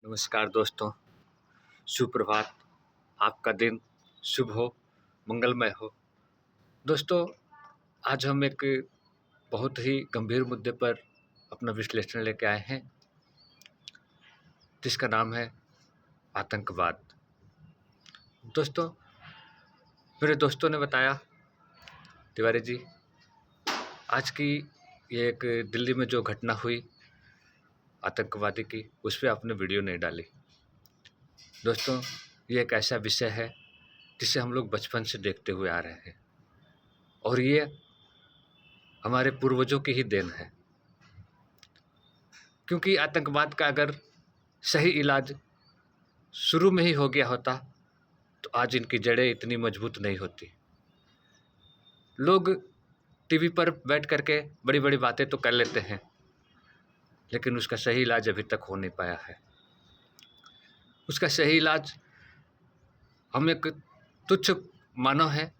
नमस्कार दोस्तों, सुप्रभात। आपका दिन शुभ हो, मंगलमय हो। दोस्तों, आज हम एक बहुत ही गंभीर मुद्दे पर अपना विश्लेषण लेके आए हैं, जिसका नाम है आतंकवाद। दोस्तों, मेरे दोस्तों ने बताया, तिवारी जी, आज की ये एक दिल्ली में जो घटना हुई आतंकवादी की, उस पर आपने वीडियो नहीं डाली। दोस्तों, ये एक ऐसा विषय है जिसे हम लोग बचपन से देखते हुए आ रहे हैं और ये हमारे पूर्वजों की ही देन है, क्योंकि आतंकवाद का अगर सही इलाज शुरू में ही हो गया होता तो आज इनकी जड़ें इतनी मजबूत नहीं होती। लोग टीवी पर बैठ करके बड़ी बड़ी बातें तो कर लेते हैं, लेकिन उसका सही इलाज अभी तक हो नहीं पाया है। उसका सही इलाज हम एक तुच्छ मानव हैं,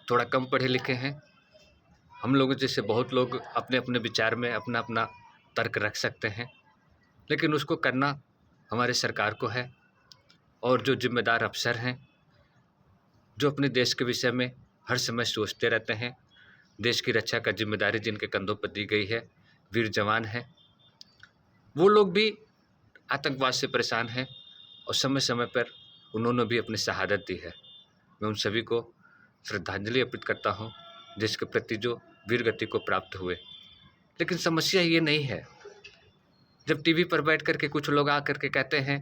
थोड़ा कम पढ़े लिखे हैं, हम लोग जैसे बहुत लोग अपने अपने विचार में अपना अपना तर्क रख सकते हैं, लेकिन उसको करना हमारे सरकार को है और जो जिम्मेदार अफसर हैं, जो अपने देश के विषय में हर समय सोचते रहते हैं, देश की रक्षा का जिम्मेदारी जिनके कंधों पर दी गई है, वीर जवान हैं, वो लोग भी आतंकवाद से परेशान हैं और समय समय पर उन्होंने भी अपनी शहादत दी है। मैं उन सभी को श्रद्धांजलि अर्पित करता हूँ जिसके प्रति जो वीर गति को प्राप्त हुए। लेकिन समस्या ये नहीं है, जब टीवी पर बैठ कर के कुछ लोग आकर के कहते हैं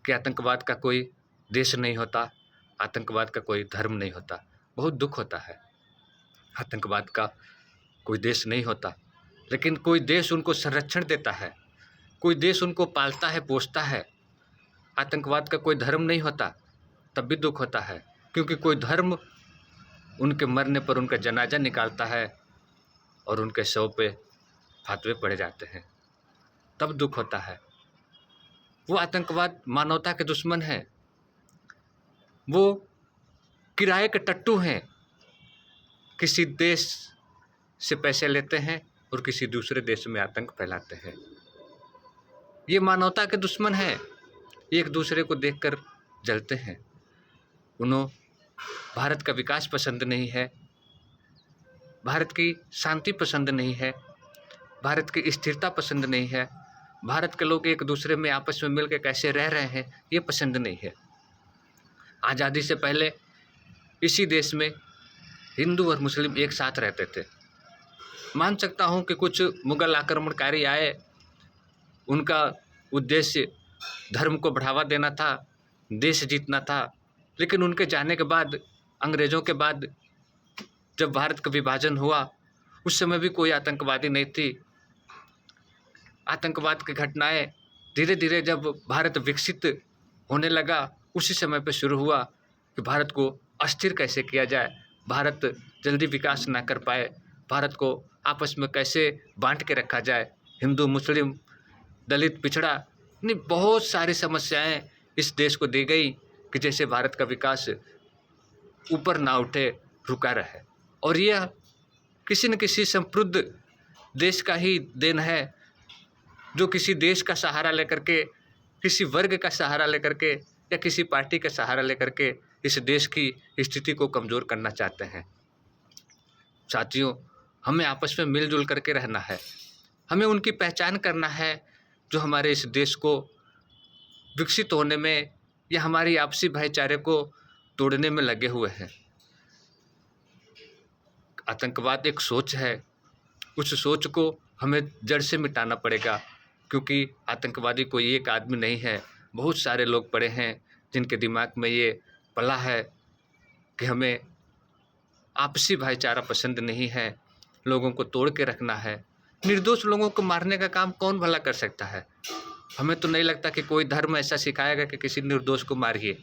कि आतंकवाद का कोई देश नहीं होता, आतंकवाद का कोई धर्म नहीं होता, बहुत दुख होता है। आतंकवाद का कोई देश नहीं होता, लेकिन कोई देश उनको संरक्षण देता है, कोई देश उनको पालता है, पोसता है। आतंकवाद का कोई धर्म नहीं होता, तब भी दुख होता है, क्योंकि कोई धर्म उनके मरने पर उनका जनाजा निकालता है और उनके शव पे फातवे पड़े जाते हैं, तब दुख होता है। वो आतंकवाद मानवता के दुश्मन हैं, वो किराए के टट्टू हैं, किसी देश से पैसे लेते हैं और किसी दूसरे देश में आतंक फैलाते हैं। ये मानवता के दुश्मन हैं, एक दूसरे को देखकर जलते हैं। उन्हें भारत का विकास पसंद नहीं है, भारत की शांति पसंद नहीं है, भारत की स्थिरता पसंद नहीं है, भारत के लोग एक दूसरे में आपस में मिलकर कैसे रह रहे हैं ये पसंद नहीं है। आज़ादी से पहले इसी देश में हिंदू और मुस्लिम एक साथ रहते थे। मान सकता हूँ कि कुछ मुगल आक्रमणकारी आए, उनका उद्देश्य धर्म को बढ़ावा देना था, देश जीतना था, लेकिन उनके जाने के बाद, अंग्रेज़ों के बाद जब भारत का विभाजन हुआ, उस समय भी कोई आतंकवादी नहीं थी। आतंकवाद की घटनाएं धीरे धीरे जब भारत विकसित होने लगा, उसी समय पर शुरू हुआ कि भारत को अस्थिर कैसे किया जाए, भारत जल्दी विकास ना कर पाए, भारत को आपस में कैसे बांट के रखा जाए, हिंदू मुस्लिम दलित पिछड़ा, नहीं बहुत सारी समस्याएं इस देश को दी गई कि जैसे भारत का विकास ऊपर ना उठे, रुका रहे। और यह किसी न किसी समृद्ध देश का ही देन है, जो किसी देश का सहारा लेकर के, किसी वर्ग का सहारा लेकर के या किसी पार्टी का सहारा लेकर के इस देश की स्थिति को कमज़ोर करना चाहते हैं। साथियों, हमें आपस में मिलजुल करके रहना है, हमें उनकी पहचान करना है जो हमारे इस देश को विकसित होने में या हमारी आपसी भाईचारे को तोड़ने में लगे हुए हैं। आतंकवाद एक सोच है, उस सोच को हमें जड़ से मिटाना पड़ेगा, क्योंकि आतंकवादी कोई एक आदमी नहीं है, बहुत सारे लोग पड़े हैं जिनके दिमाग में ये पला है कि हमें आपसी भाईचारा पसंद नहीं है, लोगों को तोड़ के रखना है। निर्दोष लोगों को मारने का काम कौन भला कर सकता है? हमें तो नहीं लगता कि कोई धर्म ऐसा सिखाएगा कि किसी निर्दोष को मारिए।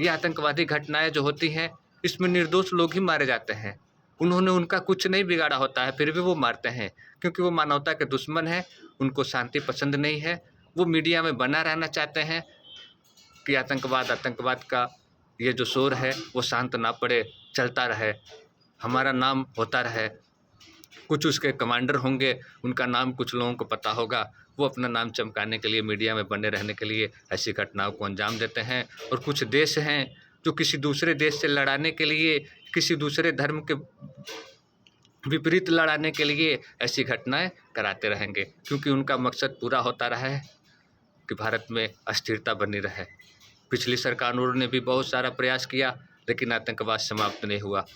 ये आतंकवादी घटनाएं जो होती हैं, इसमें निर्दोष लोग ही मारे जाते हैं, उन्होंने उनका कुछ नहीं बिगाड़ा होता है, फिर भी वो मारते हैं, क्योंकि वो मानवता के दुश्मन हैं, उनको शांति पसंद नहीं है। वो मीडिया में बना रहना चाहते हैं कि आतंकवाद का ये जो शोर है वो शांत ना पड़े, चलता रहे, हमारा नाम होता रहे। कुछ उसके कमांडर होंगे, उनका नाम कुछ लोगों को पता होगा, वो अपना नाम चमकाने के लिए, मीडिया में बने रहने के लिए ऐसी घटनाओं को अंजाम देते हैं। और कुछ देश हैं जो किसी दूसरे देश से लड़ाने के लिए, किसी दूसरे धर्म के विपरीत लड़ाने के लिए ऐसी घटनाएं कराते रहेंगे, क्योंकि उनका मकसद पूरा होता रहा है कि भारत में अस्थिरता बनी रहे। पिछली सरकारों ने भी बहुत सारा प्रयास किया, लेकिन आतंकवाद समाप्त नहीं हुआ।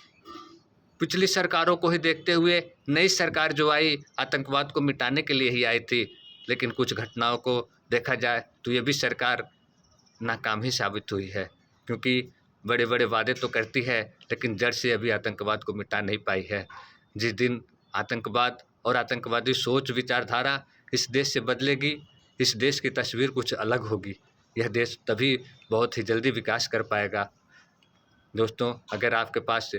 पिछली सरकारों को ही देखते हुए नई सरकार जो आई, आतंकवाद को मिटाने के लिए ही आई थी, लेकिन कुछ घटनाओं को देखा जाए तो ये भी सरकार नाकाम ही साबित हुई है, क्योंकि बड़े बड़े वादे तो करती है, लेकिन जड़ से अभी आतंकवाद को मिटा नहीं पाई है। जिस दिन आतंकवाद और आतंकवादी सोच विचारधारा इस देश से बदलेगी, इस देश की तस्वीर कुछ अलग होगी। यह देश तभी बहुत ही जल्दी विकास कर पाएगा। दोस्तों, अगर आपके पास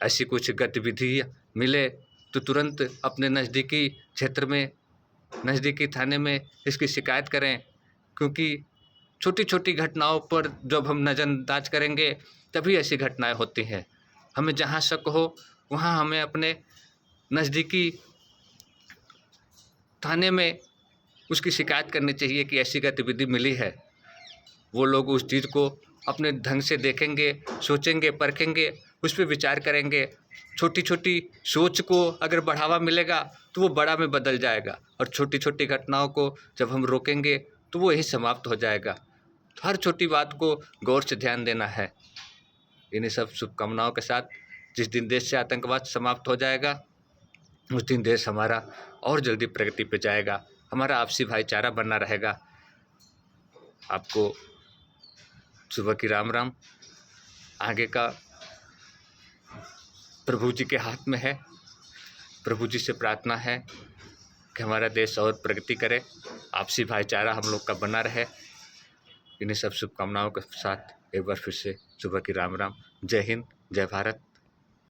ऐसी कुछ गतिविधि मिले तो तुरंत अपने नज़दीकी क्षेत्र में, नज़दीकी थाने में इसकी शिकायत करें, क्योंकि छोटी छोटी घटनाओं पर जब हम नज़रअंदाज करेंगे तभी ऐसी घटनाएं होती हैं। हमें जहां शक हो वहां हमें अपने नज़दीकी थाने में उसकी शिकायत करनी चाहिए कि ऐसी गतिविधि मिली है। वो लोग उस चीज़ को अपने ढंग से देखेंगे, सोचेंगे, परखेंगे, उस पर विचार करेंगे। छोटी छोटी सोच को अगर बढ़ावा मिलेगा तो वो बड़ा में बदल जाएगा, और छोटी छोटी घटनाओं को जब हम रोकेंगे तो वो यही समाप्त हो जाएगा। तो हर छोटी बात को गौर से ध्यान देना है। इन्हीं सब शुभकामनाओं के साथ, जिस दिन देश से आतंकवाद समाप्त हो जाएगा उस दिन देश हमारा और जल्दी प्रगति पे जाएगा, हमारा आपसी भाईचारा बना रहेगा। आपको सुबह की राम राम। आगे का प्रभु जी के हाथ में है। प्रभु जी से प्रार्थना है कि हमारा देश और प्रगति करे, आपसी भाईचारा हम लोग का बना रहे। इन्हीं सब शुभकामनाओं के साथ एक बार फिर से सुबह की राम राम। जय हिंद, जय भारत।